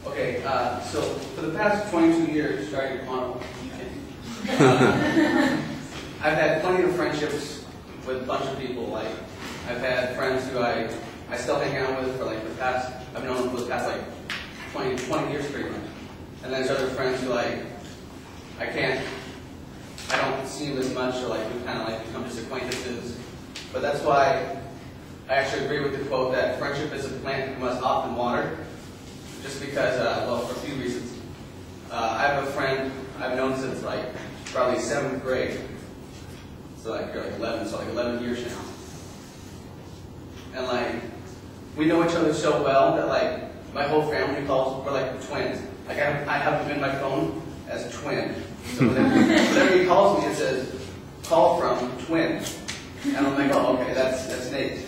Okay, so for the past 22 years, starting tomorrow, I've had plenty of friendships with a bunch of people. Like, I've had friends who I still hang out with for like the past, I've known them for the past like 20 years pretty much. And then there's other friends who like, I don't see them as much, or like we kind of like become just acquaintances. But that's why I actually agree with the quote that friendship is a plant you must often water. Just because, well, for a few reasons. I have a friend I've known since like probably 7th grade. So like you're like 11, so like 11 years now. And like, we know each other so well that like my whole family calls, we're like twins. Like I have him in my phone as twin. So whenever he calls me, it says, call from twin. And I'm like, oh, okay, that's Nate.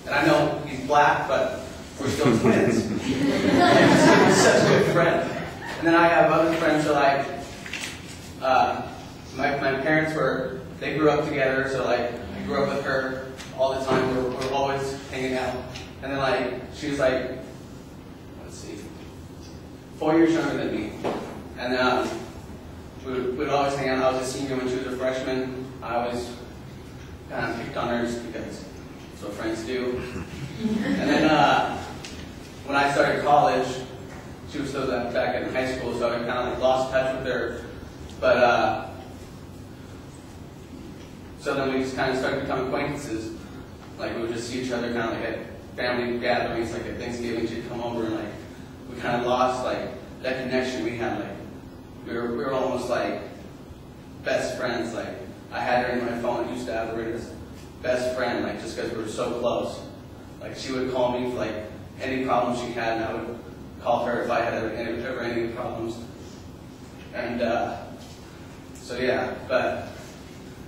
And I know he's black, but we're still twins. He's such a good friend. And then I have other friends who like, my parents they grew up together, so like, I grew up with her all the time. We're always hanging out. And then like, she was like, 4 years younger than me. And then we'd always hang out. I was a senior when she was a freshman. I always kind of picked on her because that's what friends do. And then when I started college, she was still back in high school, so I kind of like lost touch with her. But so then we just kind of started becoming acquaintances. Like we would just see each other kind of like at family gatherings, like at Thanksgiving. She'd come over and like we kind of lost like that connection we had. Like we were almost like best friends. Like I had her in my phone. I used to have her as best friend, like just because we were so close. Like she would call me for like any problems she had, and I would call her if I had ever any problems. And so yeah,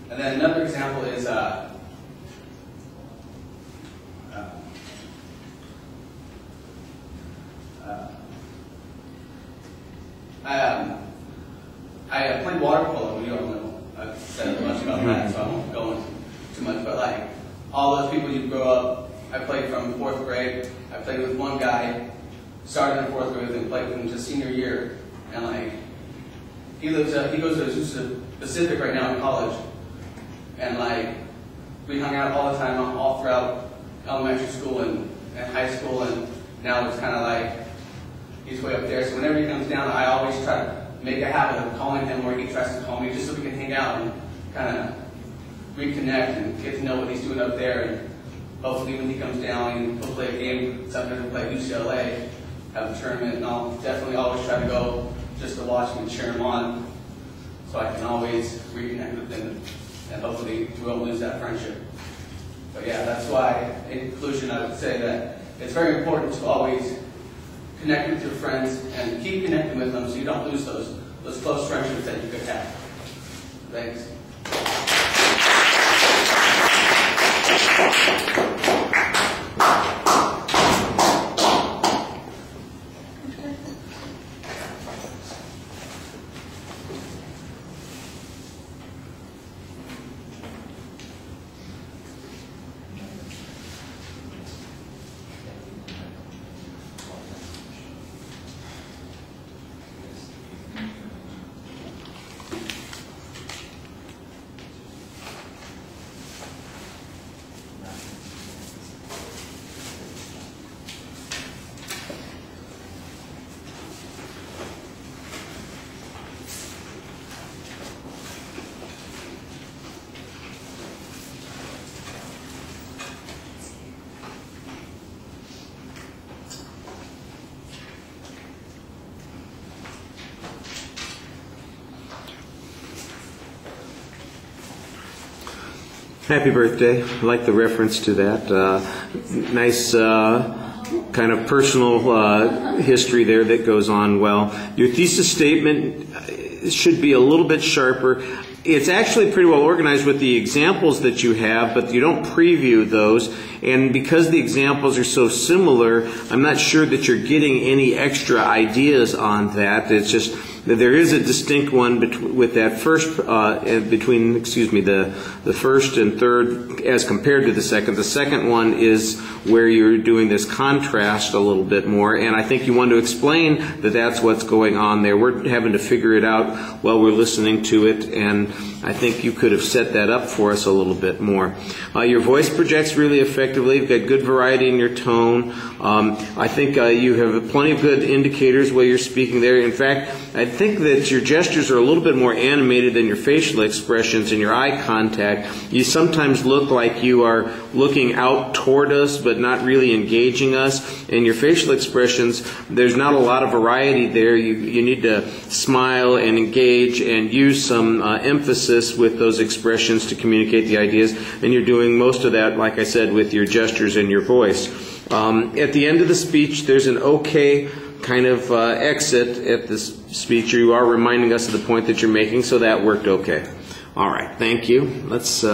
and then another example is I played water polo. You don't know. I've said much about that, so I won't go into too much. But like all those people you grow up, I played from 4th grade. I played with one guy, started in 4th grade, and played with him just senior year. And like he goes to Pacific right now in college, and like we hung out all the time, all throughout elementary school and high school, and now it's kind of like he's way up there. So whenever he comes down, I always try to make a habit of calling him where he tries to call me, just so we can hang out and kind of reconnect and get to know what he's doing up there. And hopefully when he comes down, he'll play a game. Sometimes he'll play UCLA, have a tournament, and I'll definitely always try to go just to watch him and cheer him on, so I can always reconnect with him, and hopefully we won't lose that friendship. But yeah, that's why, in conclusion, I would say that it's very important to always connect with your friends and keep connecting with them so you don't lose those close friendships that you could have. Thanks. Happy birthday. I like the reference to that. Nice kind of personal history there that goes on well. Your thesis statement should be a little bit sharper. It's actually pretty well organized with the examples that you have, but you don't preview those. And because the examples are so similar, I'm not sure that you're getting any extra ideas on that. It's just that there is a distinct one with that first, between, the first and third as compared to the second. The second one is where you're doing this contrast a little bit more, and I think you want to explain that that's what's going on there. We're having to figure it out while we're listening to it, and I think you could have set that up for us a little bit more. Your voice projects really effectively. You've got good variety in your tone. I think you have plenty of good indicators while you're speaking there. In fact, I think that your gestures are a little bit more animated than your facial expressions and your eye contact. You sometimes look like you are looking out toward us but not really engaging us. And your facial expressions, there's not a lot of variety there. You need to smile and engage and use some emphasis with those expressions to communicate the ideas. And you're doing most of that, like I said, with your gestures and your voice. At the end of the speech, there's an okay kind of exit at this speech. You are reminding us of the point that you're making, so that worked okay. All right, thank you. Let's